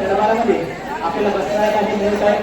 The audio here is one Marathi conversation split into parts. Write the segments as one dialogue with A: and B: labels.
A: दरबारामध्ये आपल्याला बसण्यासाठी मिळत आहे.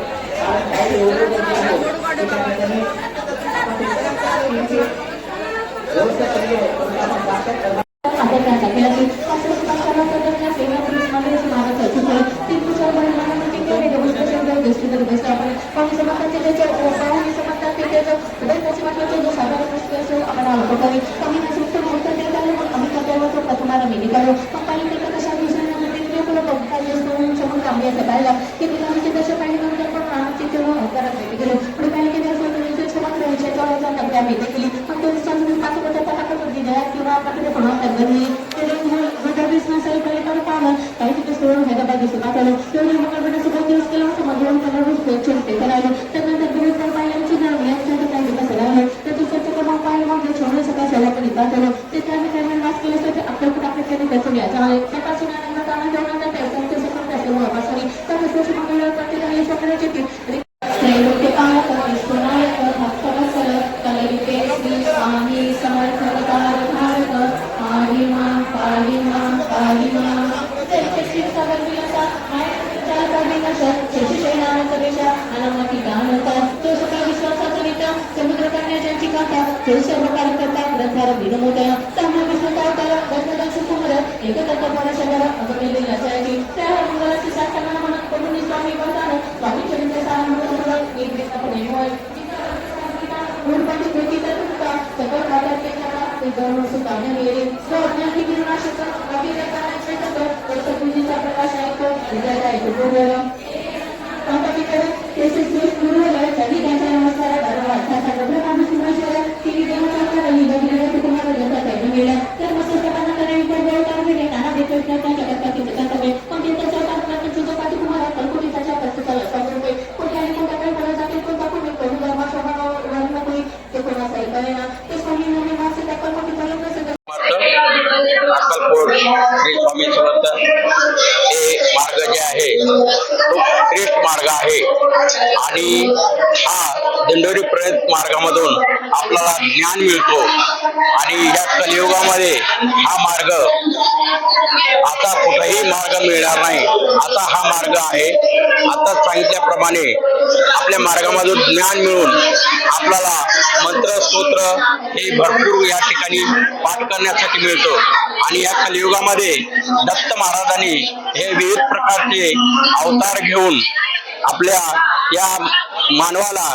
B: अक्कलकोट श्री स्वामी समर्थ हे मार्ग जे आहे तो श्रेष्ठ मार्ग आहे आणि हा दिंडोरी प्रयत्न मार्गामधून आपल्याला ज्ञान मिळतो आणि या कलियुगामध्ये हा मार्ग आता कुठेही मार्ग मिळणार नाही. आता हा मार्ग आहे. आता सांगितल्याप्रमाणे आपल्या मार्गामधून ज्ञान मिळून आपल्याला मंत्र स्तोत्र हे भरपूर या ठिकाणी पाठ करण्यासाठी मिळतो आणि या कलियुगामध्ये दत्त महाराजांनी हे विविध प्रकारचे अवतार घेऊन आपल्या या मानवाला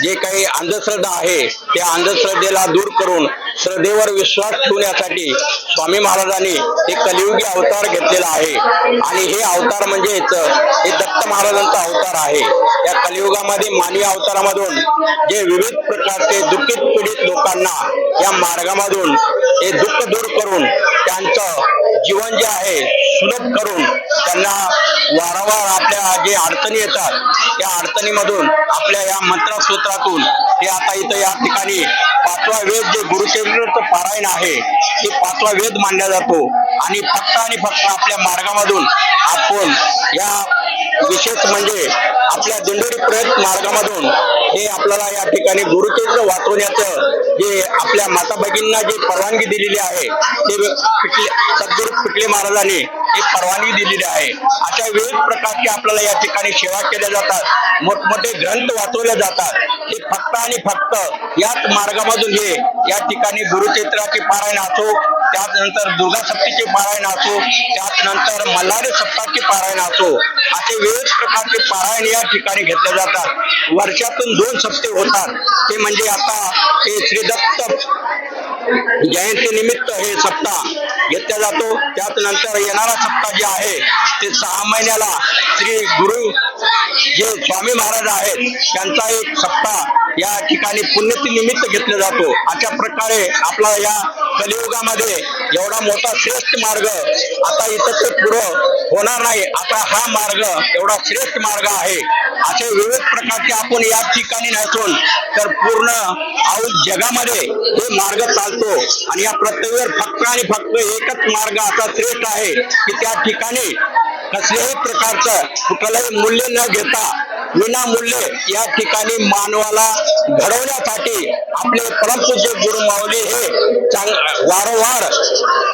B: जे काही अंधश्रद्धा आहे त्या अंधश्रद्धेला दूर करून श्रद्धेवर विश्वास ठेवण्यासाठी स्वामी महाराजांनी हे कलियुगी अवतार घेतलेला आहे आणि हे अवतार म्हणजेच हे दत्त महाराजांचा अवतार आहे. या कलियुगामध्ये मानवी अवतारामधून जे विविध प्रकारचे दुःखित पीडित लोकांना या मार्गामधून हे दुःख दूर करून त्यांचं जीवन जे आहे सुलभ करून त्यांना वारंवार आपल्या जे अडचणी येतात त्या अडचणीमधून आपल्या या मंत्रसूत्रातून हे आता इथं या ठिकाणी पाचवा वेद जे गुरुचरित्राचं पारायण आहे ते पाचवा वेद मानला जातो आणि फक्त आपल्या मार्गामधून आपण या विशेष म्हणजे आपल्या दिंडोरी प्रयत्न मार्गामधून हे आपल्याला या ठिकाणी गुरुचरित्र वाचवण्याचं जे आपल्या माता भगिनींना जे परवानगी दिलेली आहे ते सद्गुरू पिटले महाराजांनी एक परवानगी दिलेली आहे. अशा विविध प्रकारची आपल्याला या ठिकाणी सेवा केल्या जातात, मोठमोठे ग्रंथ वाचवले जातात. हे फक्त आणि फक्त याच मार्गामधून हे या ठिकाणी गुरुचरित्राचे पारायण असो, त्यानंतर दुर्गा सप्तीचे पारायण असो, त्यानंतर मल्हारी सप्ताहाचे पारायण असो, असे विविध प्रकारचे पारायण या ठिकाणी घेतले जातात. वर्षातून 2 सप्ते होतात. ते म्हणजे आता हे श्री दत्त जयंती निमित्त हे सप्ताह घेतला जातो. त्याच नंतर येणारा सप्ताह जे आहे ते 6 महिन्याला श्री गुरु जे स्वामी महाराज आहेत त्यांचा एक सप्ताह या ठिकाणी पुण्यतिथी निमित्त घेतला जातो. अशा प्रकारे आपला या कलियुगामध्ये एवढा मोठा श्रेष्ठ मार्ग आता इथं ते पुढं होणार नाही. आता हा मार्ग एवढा श्रेष्ठ मार्ग आहे. असे विविध प्रकारचे आपण या ठिकाणी नसून तर पूर्ण जगामध्ये हे मार्ग चालतो आणि या पृथ्वीवर फक्त आणि फक्त एकच मार्ग असा श्रेष्ठ आहे की त्या ठिकाणी कसल्याही प्रकारचं कुठलंही मूल्य न घेता विनामूल्य या ठिकाणी मानवाला घडवण्यासाठी आपले परमपूज्य गुरु माऊली हे वारंवार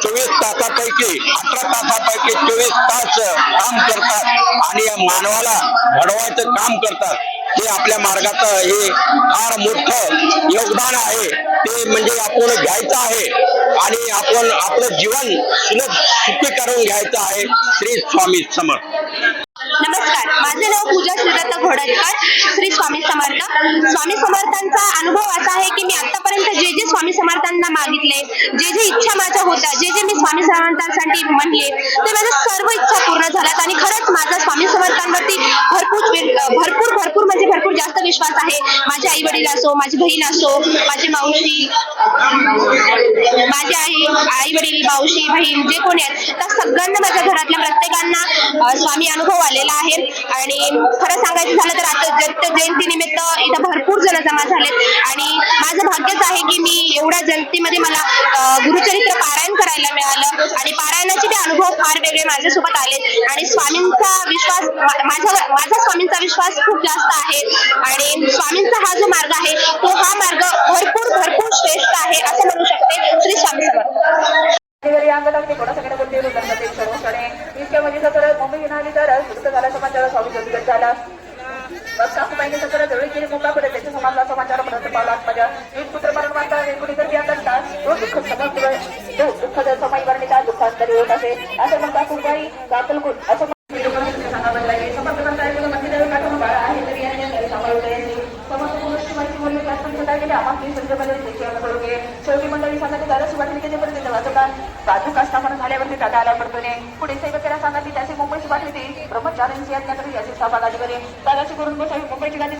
B: 24 तासापैकी 18 तासापैकी 24 तास काम करतात आणि या मानवाला घडवायचं काम करतात. हे आपल्या मार्गाचं हे फार मोठं योगदान आहे. ते म्हणजे आपण घ्यायचं आहे आणि आपण आपलं जीवन सुखी करून घ्यायचं आहे. श्री स्वामी समर्थ.
C: नमस्कार, माझे नाव पूजा श्रीदत्त घोडजकर. श्री स्वामी समर्थ. स्वामी समर्थांचा अनुभव असा आहे की मी आतापर्यंत जे जे स्वामी समर्थांना मागितले, जे जे इच्छा माझ्या होत्या, जे जे मी स्वामी समर्थांसाठी म्हणले ते माझ्या सर्व इच्छा पूर्ण झाल्यात आणि खरंच माझा स्वामी समर्थांवरती भरपूर जास्त विश्वास आहे. माझे आई वडील असो, माझी बहीण असो, माझी मावशी, माझी आई वडील, मावशी, बहीण जे कोणी आहेत त्या सगळ्यांना, माझ्या घरातल्या प्रत्येकांना स्वामी अनुभव आलेला आहे. आणि खरं सांगायचं झालं तर आता दत्त जयंती निमित्त इथं भरपूर जण जमा झालेत आणि माझं भाग्यच आहे की मी एवढ्या जयंतीमध्ये मला गुरुचरित्र पारायण करायला मिळालं आणि पारायणाचे ते अनुभव फार वेगळे माझ्यासोबत आले आणि स्वामींचा विश्वास, माझा स्वामींचा विश्वास खूप जास्त आहे आणि स्वामींचा हा जो मार्ग आहे तो हा मार्ग भरपूर श्रेष्ठ आहे असं म्हणू शकते. श्री स्वामी समर्थ.
D: मुंबई आली तर झाला समाचार स्वामी झाला महिने सगळं जवळ केली मुंबई पडत त्याच्या समाजला समाचार पर्यंत पावला. माझ्या एक पुत्र मरण मानता कोणी जर या करता तो दुःख समज दुःख समय वर्णिता दुःखांतरी होत असे असं म्हणता कुंभारी कातलकुट असं सांगावं लागेल. समर्थ मंदिर काढून बाळा आहे तरी यांनी सांभाळून समर्थ पुरुषची माहिती बोलली त्यात काय केले आम्हाला संजय शेवटी मंडळी सांगते दादा सुवाटणी केल्यापर्यंत वाचवला बाजूक स्थापन झाल्यावरती टाटा आला पडतोने पुढे सेवकेला सांगा की त्याची मुंबईची बातमी ती ब्रह्मचार्यांची याज्ञा करी याची सभा गादी करेल दादाची करून बसावी मुंबईची गादी